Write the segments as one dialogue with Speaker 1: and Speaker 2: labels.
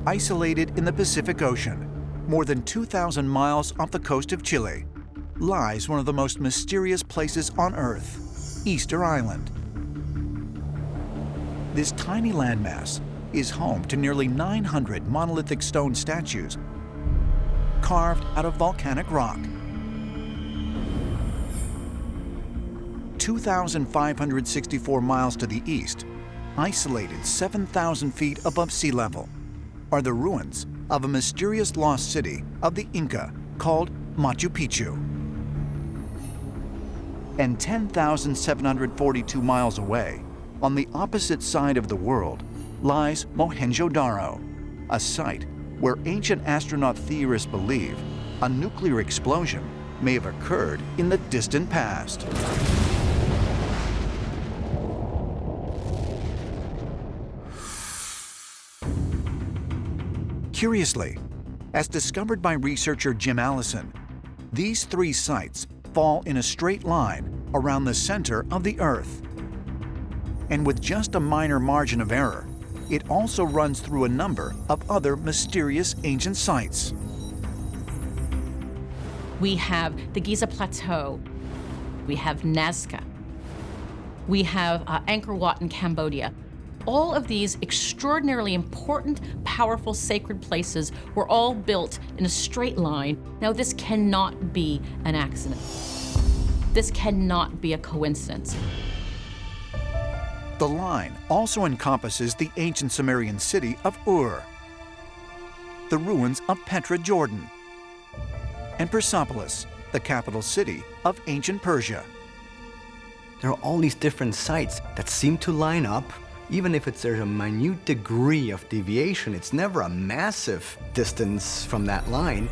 Speaker 1: isolated in the Pacific Ocean, more than 2,000 miles off the coast of Chile, lies one of the most mysterious places on Earth, Easter Island. This tiny landmass is home to nearly 900 monolithic stone statues carved out of volcanic rock. 2,564 miles to the east, isolated 7,000 feet above sea level, are the ruins of a mysterious lost city of the Inca called Machu Picchu. And 10,742 miles away, on the opposite side of the world, lies Mohenjo-Daro, a site where ancient astronaut theorists believe a nuclear explosion may have occurred in the distant past. Curiously, as discovered by researcher Jim Allison, these three sites fall in a straight line around the center of the Earth. And with just a minor margin of error, it also runs through a number of other mysterious ancient sites.
Speaker 2: We have the Giza Plateau. We have Nazca. We have Angkor Wat in Cambodia. All of these extraordinarily important, powerful, sacred places were all built in a straight line. Now, this cannot be an accident. This cannot be a coincidence.
Speaker 1: The line also encompasses the ancient Sumerian city of Ur, the ruins of Petra, Jordan, and Persepolis, the capital city of ancient Persia.
Speaker 3: There are all these different sites that seem to line up. Even if there's a minute degree of deviation, it's never a massive distance from that line.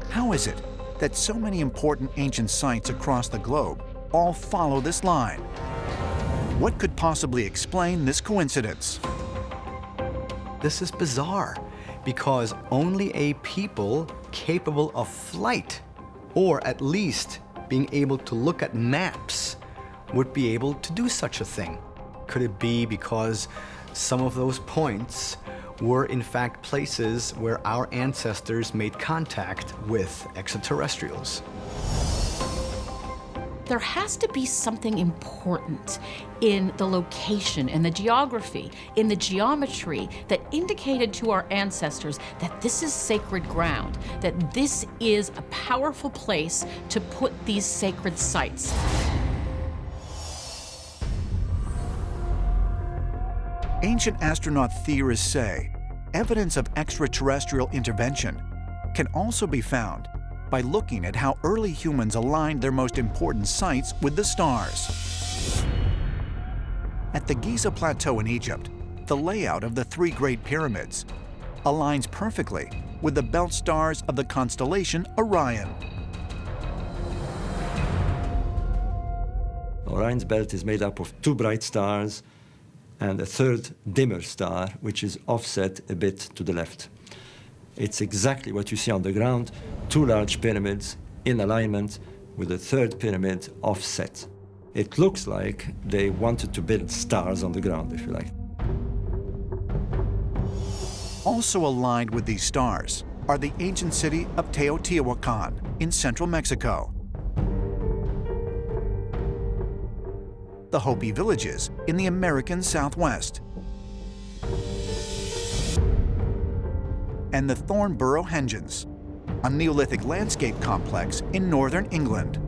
Speaker 1: How is it that so many important ancient sites across the globe all follow this line? What could possibly explain this coincidence?
Speaker 3: This is bizarre because only a people capable of flight, or at least being able to look at maps, would be able to do such a thing. Could it be because some of those points were in fact places where our ancestors made contact with extraterrestrials?
Speaker 2: There has to be something important in the location, in the geography, in the geometry that indicated to our ancestors that this is sacred ground, that this is a powerful place to put these sacred sites.
Speaker 1: Ancient astronaut theorists say evidence of extraterrestrial intervention can also be found by looking at how early humans aligned their most important sites with the stars. At the Giza Plateau in Egypt, the layout of the three Great Pyramids aligns perfectly with the belt stars of the constellation Orion.
Speaker 4: Orion's belt is made up of two bright stars and a third dimmer star, which is offset a bit to the left. It's exactly what you see on the ground, two large pyramids in alignment with a third pyramid offset. It looks like they wanted to build stars on the ground, if you like.
Speaker 1: Also aligned with these stars are the ancient city of Teotihuacan in central Mexico, the Hopi villages in the American Southwest, and the Thornborough Hengens, a Neolithic landscape complex in northern England.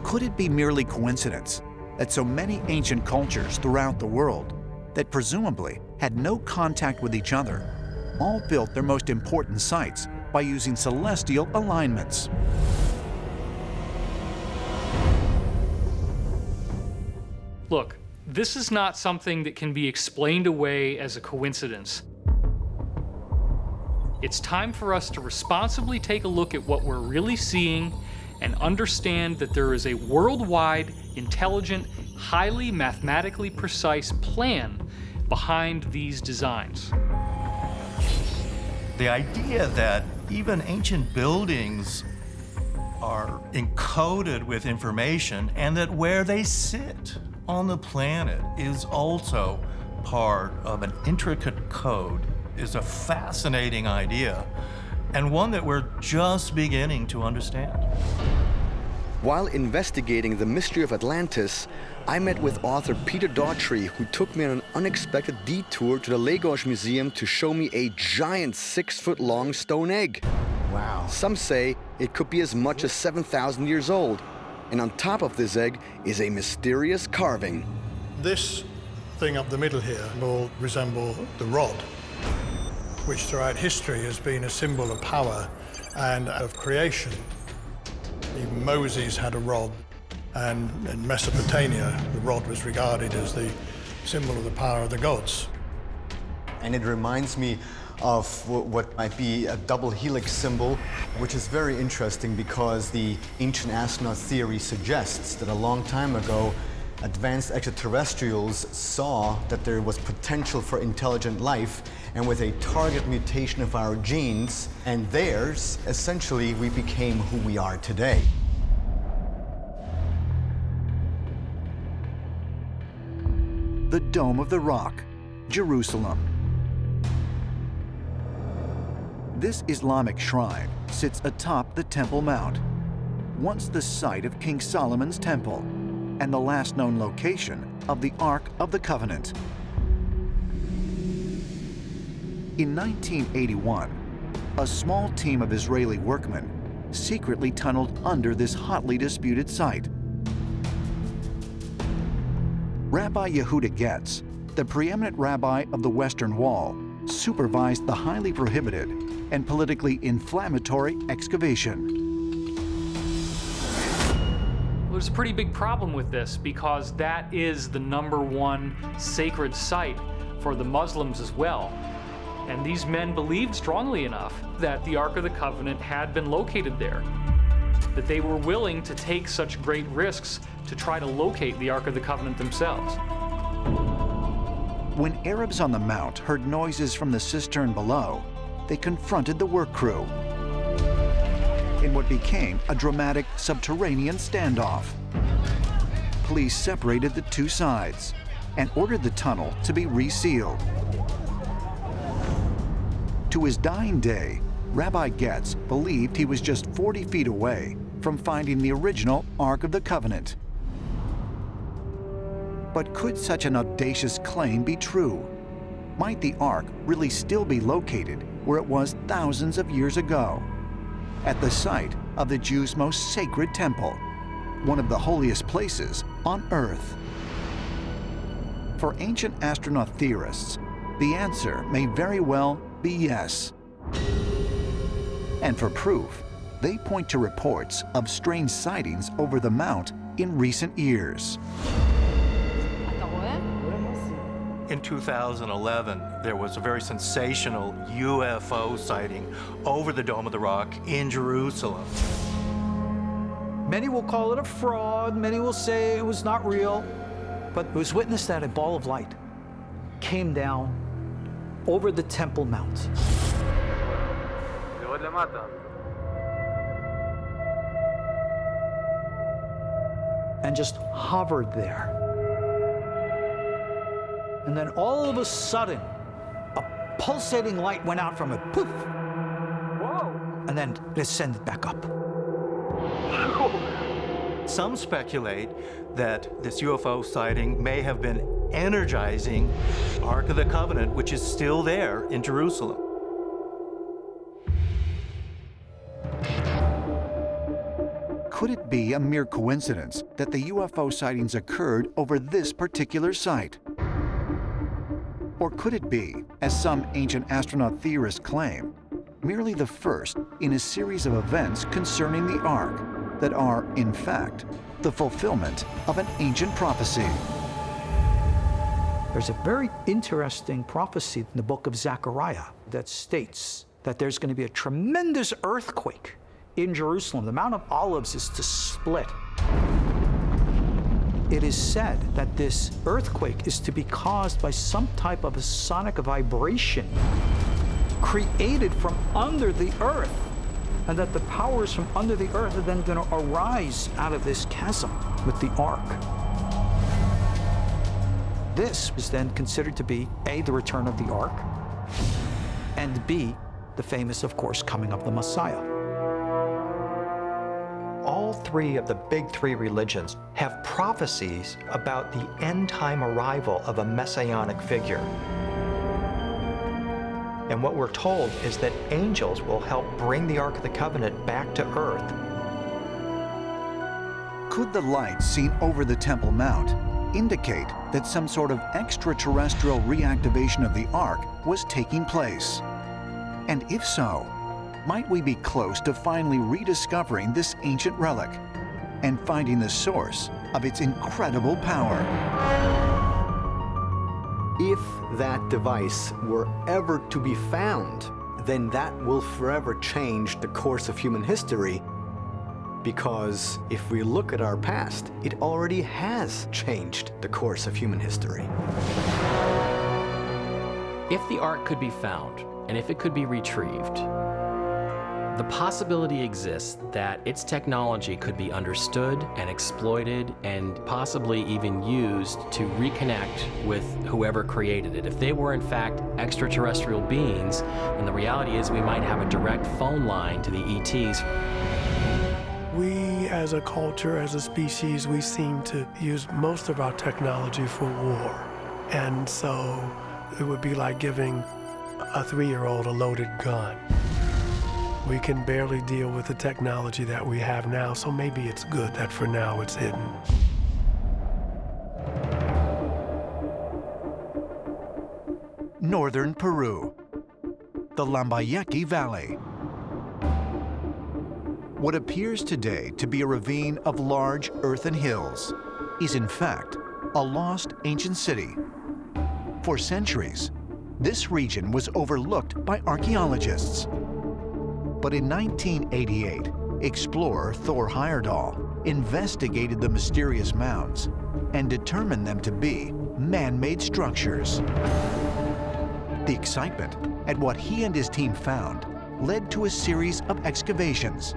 Speaker 1: Could it be merely coincidence that so many ancient cultures throughout the world that presumably had no contact with each other all built their most important sites by using celestial alignments?
Speaker 5: Look, this is not something that can be explained away as a coincidence. It's time for us to responsibly take a look at what we're really seeing and understand that there is a worldwide, intelligent, highly mathematically precise plan behind these designs.
Speaker 6: The idea that even ancient buildings are encoded with information, and that where they sit on the planet is also part of an intricate code is a fascinating idea, and one that we're just beginning to understand.
Speaker 3: While investigating the mystery of Atlantis, I met with author Peter Daughtry, who took me on an unexpected detour to the Lagos Museum to show me a giant 6-foot-long stone egg.
Speaker 7: Wow.
Speaker 3: Some say it could be as much as 7,000 years old. And on top of this egg is a mysterious carving.
Speaker 7: This thing up the middle here will resemble the rod, which throughout history has been a symbol of power and of creation. Even Moses had a rod, and in Mesopotamia, the rod was regarded as the symbol of the power of the gods.
Speaker 8: And it reminds me of what might be a double helix symbol, which is very interesting because the ancient astronaut theory suggests that a long time ago, advanced extraterrestrials saw that there was potential for intelligent life, and with a target mutation of our genes and theirs, essentially we became who we are today.
Speaker 1: The Dome of the Rock, Jerusalem. This Islamic shrine sits atop the Temple Mount, once the site of King Solomon's temple and the last known location of the Ark of the Covenant. In 1981, a small team of Israeli workmen secretly tunneled under this hotly disputed site. Rabbi Yehuda Getz, the preeminent rabbi of the Western Wall, supervised the highly prohibited and politically inflammatory excavation.
Speaker 5: There's a pretty big problem with this because that is the #1 sacred site for the Muslims as well. And these men believed strongly enough that the Ark of the Covenant had been located there, that they were willing to take such great risks to try to locate the Ark of the Covenant themselves.
Speaker 1: When Arabs on the Mount heard noises from the cistern below, they confronted the work crew in what became a dramatic subterranean standoff. Police separated the two sides and ordered the tunnel to be resealed. To his dying day, Rabbi Getz believed he was just 40 feet away from finding the original Ark of the Covenant. But could such an audacious claim be true? Might the Ark really still be located where it was thousands of years ago, at the site of the Jews' most sacred temple, one of the holiest places on Earth? For ancient astronaut theorists, the answer may very well be yes. And for proof, they point to reports of strange sightings over the Mount in recent years.
Speaker 6: In 2011, there was a very sensational UFO sighting over the Dome of the Rock in Jerusalem.
Speaker 9: Many will call it a fraud, many will say it was not real, but it was witnessed that a ball of light came down over the Temple Mount. And just hovered there. And then all of a sudden, a pulsating light went out from it, poof! Whoa! And then it ascended back up.
Speaker 6: Some speculate that this UFO sighting may have been energizing Ark of the Covenant, which is still there in Jerusalem.
Speaker 1: Could it be a mere coincidence that the UFO sightings occurred over this particular site? Or could it be, as some ancient astronaut theorists claim, merely the first in a series of events concerning the Ark that are, in fact, the fulfillment of an ancient prophecy?
Speaker 9: There's a very interesting prophecy in the book of Zechariah that states that there's going to be a tremendous earthquake in Jerusalem. The Mount of Olives is to split. It is said that this earthquake is to be caused by some type of a sonic vibration created from under the earth. and that the powers from under the earth are then going to arise out of this chasm with the ark. This is then considered to be A, the return of the ark, and B, the famous, of course, coming of the Messiah. All three of the big three religions have prophecies about the end-time arrival of a messianic figure. And what we're told is that angels will help bring the Ark of the Covenant back to earth.
Speaker 1: Could the lights seen over the Temple Mount indicate that some sort of extraterrestrial reactivation of the Ark was taking place? And if so, might we be close to finally rediscovering this ancient relic and finding the source of its incredible power?
Speaker 3: If that device were ever to be found, then that will forever change the course of human history. Because if we look at our past, it already has changed the course of human history.
Speaker 10: If the Ark could be found, and if it could be retrieved, the possibility exists that its technology could be understood and exploited and possibly even used to reconnect with whoever created it. If they were in fact extraterrestrial beings, then the reality is we might have a direct phone line to the ETs.
Speaker 11: We, as a culture, as a species, we seem to use most of our technology for war. And so it would be like giving a 3-year-old a loaded gun. We can barely deal with the technology that we have now, so maybe it's good that for now it's hidden.
Speaker 1: Northern Peru, the Lambayeque Valley. What appears today to be a ravine of large earthen hills is in fact a lost ancient city. For centuries, this region was overlooked by archaeologists. But in 1988, explorer Thor Heyerdahl investigated the mysterious mounds and determined them to be man-made structures. The excitement at what he and his team found led to a series of excavations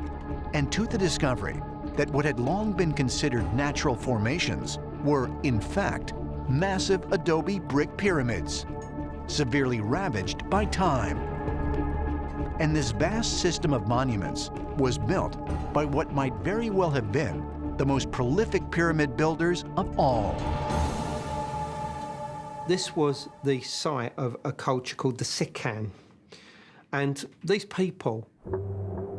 Speaker 1: and to the discovery that what had long been considered natural formations were, in fact, massive adobe brick pyramids, severely ravaged by time. And this vast system of monuments was built by what might very well have been the most prolific pyramid builders of all.
Speaker 12: This was the site of a culture called the Sikan. And these people,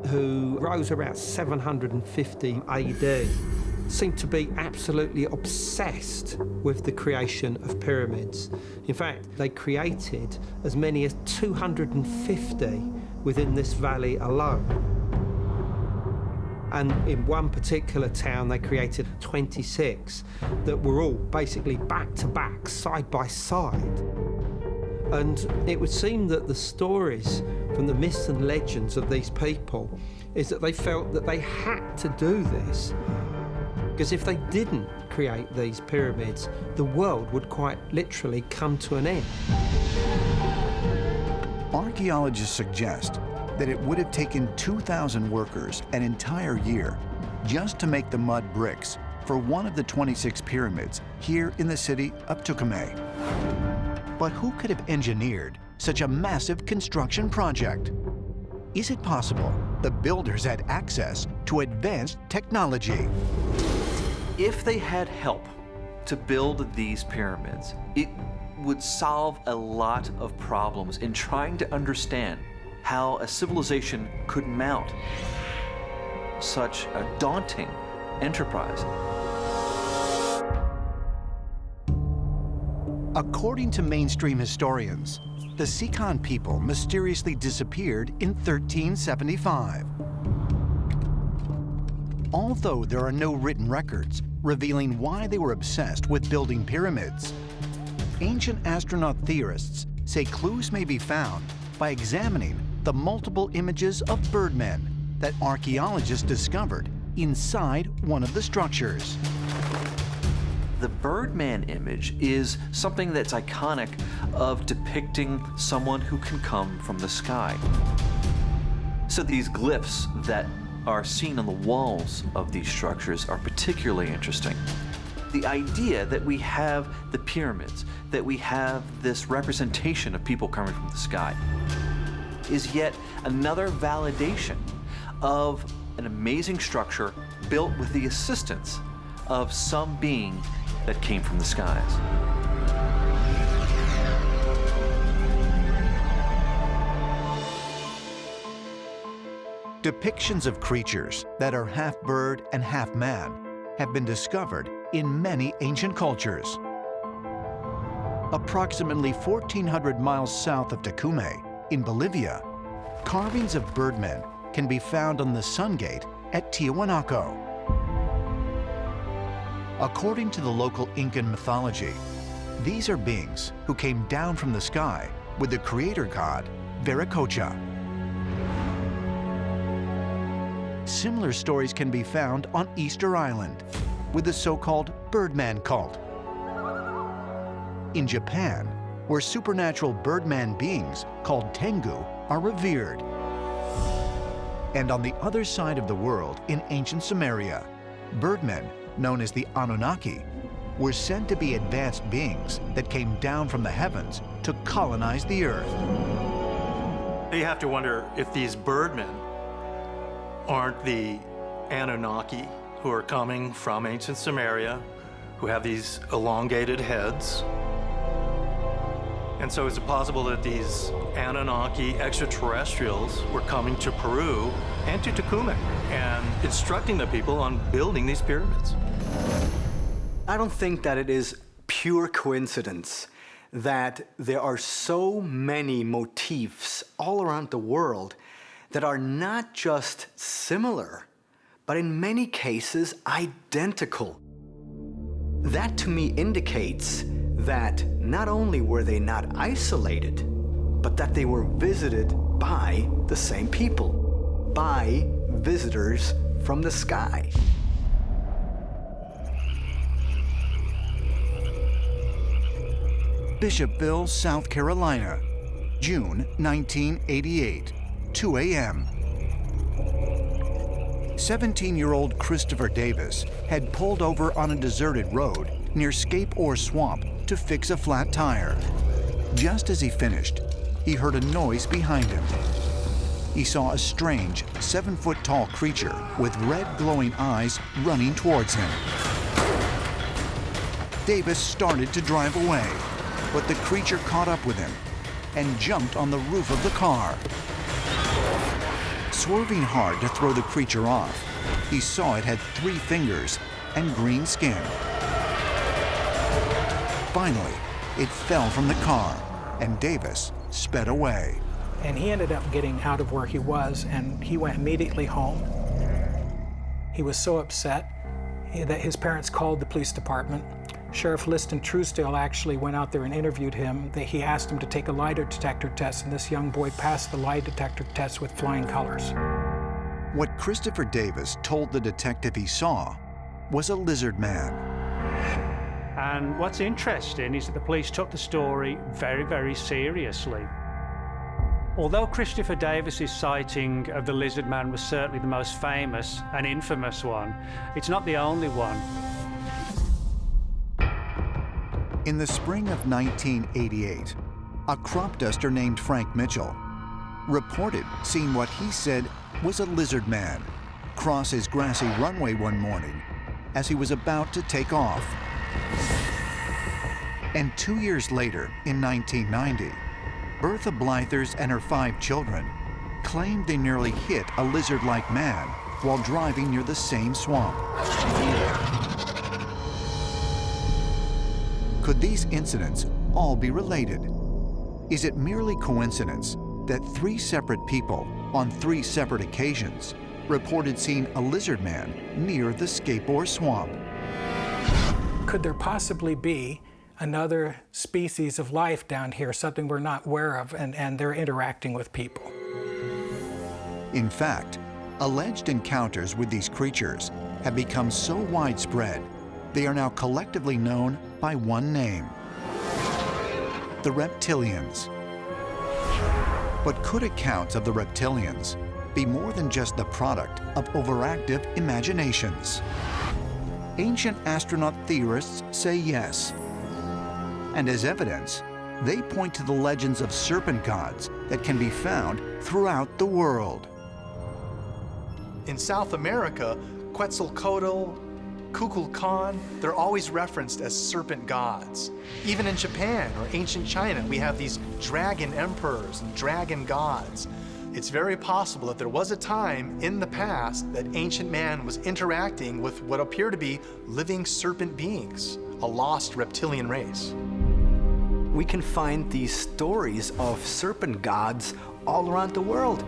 Speaker 12: who rose about 750 AD, seem to be absolutely obsessed with the creation of pyramids. In fact, they created as many as 250 within this valley alone. And in one particular town, they created 26 that were all basically back to back, side by side. And it would seem that the stories from the myths and legends of these people is that they felt that they had to do this, because if they didn't create these pyramids, the world would quite literally come to an end.
Speaker 1: Archaeologists suggest that it would have taken 2,000 workers an entire year just to make the mud bricks for one of the 26 pyramids here in the city of Tucumay. But who could have engineered such a massive construction project? Is it possible the builders had access to advanced technology?
Speaker 13: If they had help to build these pyramids, it would solve a lot of problems in trying to understand how a civilization could mount such a daunting enterprise.
Speaker 1: According to mainstream historians, the Sikan people mysteriously disappeared in 1375. Although there are no written records revealing why they were obsessed with building pyramids, ancient astronaut theorists say clues may be found by examining the multiple images of birdmen that archaeologists discovered inside one of the structures.
Speaker 13: The Birdman image is something that's iconic of depicting someone who can come from the sky. So these glyphs that are seen on the walls of these structures are particularly interesting. The idea that we have the pyramids, that we have this representation of people coming from the sky, is yet another validation of an amazing structure built with the assistance of some being that came from the skies.
Speaker 1: Depictions of creatures that are half bird and half man have been discovered in many ancient cultures. Approximately 1,400 miles south of Tucumán, in Bolivia, carvings of birdmen can be found on the Sun Gate at Tiwanaku. According to the local Incan mythology, these are beings who came down from the sky with the creator god, Viracocha. Similar stories can be found on Easter Island with the so-called Birdman cult. In Japan, where supernatural birdman beings called Tengu are revered. And on the other side of the world, in ancient Sumeria, birdmen, known as the Anunnaki, were said to be advanced beings that came down from the heavens to colonize the earth.
Speaker 6: You have to wonder if these birdmen aren't the Anunnaki who are coming from ancient Sumeria, who have these elongated heads. And so is it possible that these Anunnaki extraterrestrials were coming to Peru and to Tucumán and instructing the people on building these pyramids?
Speaker 3: I don't think that it is pure coincidence that there are so many motifs all around the world that are not just similar, but in many cases identical. That to me indicates that not only were they not isolated, but that they were visited by the same people, by visitors from the sky.
Speaker 1: Bishopville, South Carolina, June 1988, 2 a.m. 17-year-old Christopher Davis had pulled over on a deserted road near Scape Ore Swamp to fix a flat tire. Just as he finished, he heard a noise behind him. He saw a strange 7-foot-tall creature with red glowing eyes running towards him. Davis started to drive away, but the creature caught up with him and jumped on the roof of the car. Swerving hard to throw the creature off, he saw it had 3 fingers and green skin. Finally, it fell from the car, and Davis sped away.
Speaker 9: And he ended up getting out of where he was, and he went immediately home. He was so upset that his parents called the police department. Sheriff Liston Truesdale actually went out there and interviewed him. He asked him to take a lie detector test, and this young boy passed the lie detector test with flying colors.
Speaker 1: What Christopher Davis told the detective he saw was a lizard man.
Speaker 14: And what's interesting is that the police took the story very, very seriously. Although Christopher Davis's sighting of the lizard man was certainly the most famous and infamous one, it's not the only one.
Speaker 1: In the spring of 1988, a crop duster named Frank Mitchell reported seeing what he said was a lizard man cross his grassy runway one morning as he was about to take off. And 2 years later, in 1990, Bertha Blythers and her 5 children claimed they nearly hit a lizard-like man while driving near the same swamp. Could these incidents all be related? Is it merely coincidence that 3 separate people on 3 separate occasions reported seeing a lizard man near the Scape Ore Swamp?
Speaker 9: Could there possibly be another species of life down here, something we're not aware of, and they're interacting with people?
Speaker 1: In fact, alleged encounters with these creatures have become so widespread, they are now collectively known by one name: the reptilians. But could accounts of the reptilians be more than just the product of overactive imaginations? Ancient astronaut theorists say yes. And as evidence, they point to the legends of serpent gods that can be found throughout the world.
Speaker 15: In South America, Quetzalcoatl, Kukulkan, they're always referenced as serpent gods. Even in Japan or ancient China, we have these dragon emperors and dragon gods. It's very possible that there was a time in the past that ancient man was interacting with what appear to be living serpent beings, a lost reptilian race.
Speaker 3: We can find these stories of serpent gods all around the world.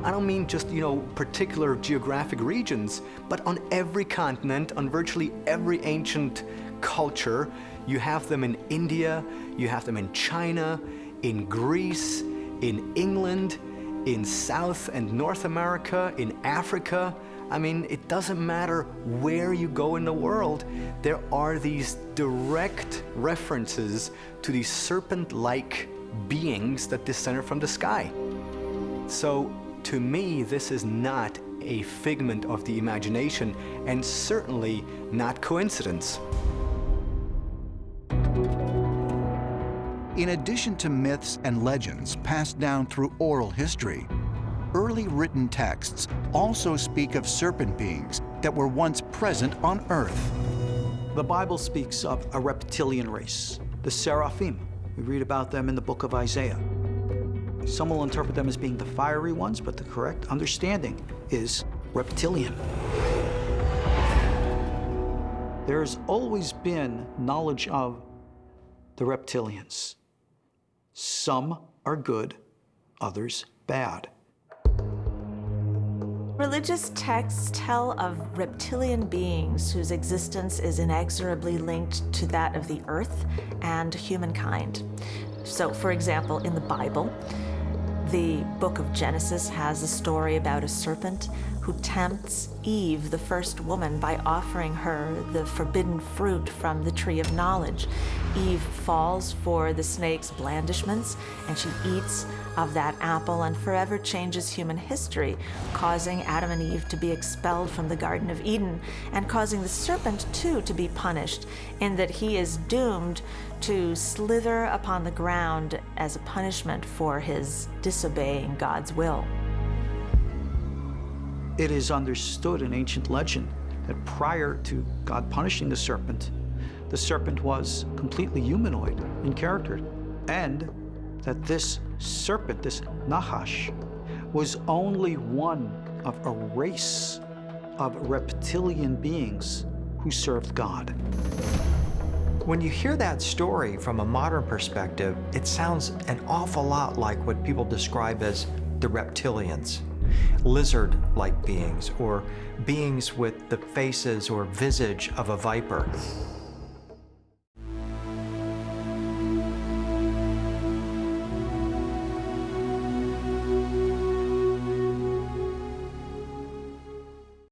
Speaker 3: I don't mean just, particular geographic regions, but on every continent, on virtually every ancient culture. You have them in India, you have them in China, in Greece, in England, in South and North America, in Africa. I mean, it doesn't matter where you go in the world, there are these direct references to these serpent-like beings that descend from the sky. So, to me, this is not a figment of the imagination, and certainly not coincidence.
Speaker 1: In addition to myths and legends passed down through oral history, early written texts also speak of serpent beings that were once present on Earth.
Speaker 16: The Bible speaks of a reptilian race, the seraphim. We read about them in the book of Isaiah. Some will interpret them as being the fiery ones, but the correct understanding is reptilian. There's always been knowledge of the reptilians. Some are good, others bad.
Speaker 17: Religious texts tell of reptilian beings whose existence is inexorably linked to that of the earth and humankind. So, for example, in the Bible, the book of Genesis has a story about a serpent who tempts Eve, the first woman, by offering her the forbidden fruit from the tree of knowledge. Eve falls for the snake's blandishments, and she eats of that apple and forever changes human history, causing Adam and Eve to be expelled from the Garden of Eden, and causing the serpent, too, to be punished, in that he is doomed to slither upon the ground as a punishment for his disobeying God's will.
Speaker 16: It is understood in ancient legend that prior to God punishing the serpent was completely humanoid in character, and that this serpent, this Nahash, was only one of a race of reptilian beings who served God.
Speaker 18: When you hear that story from a modern perspective, it sounds an awful lot like what people describe as the reptilians. Lizard-like beings, or beings with the faces or visage of a viper.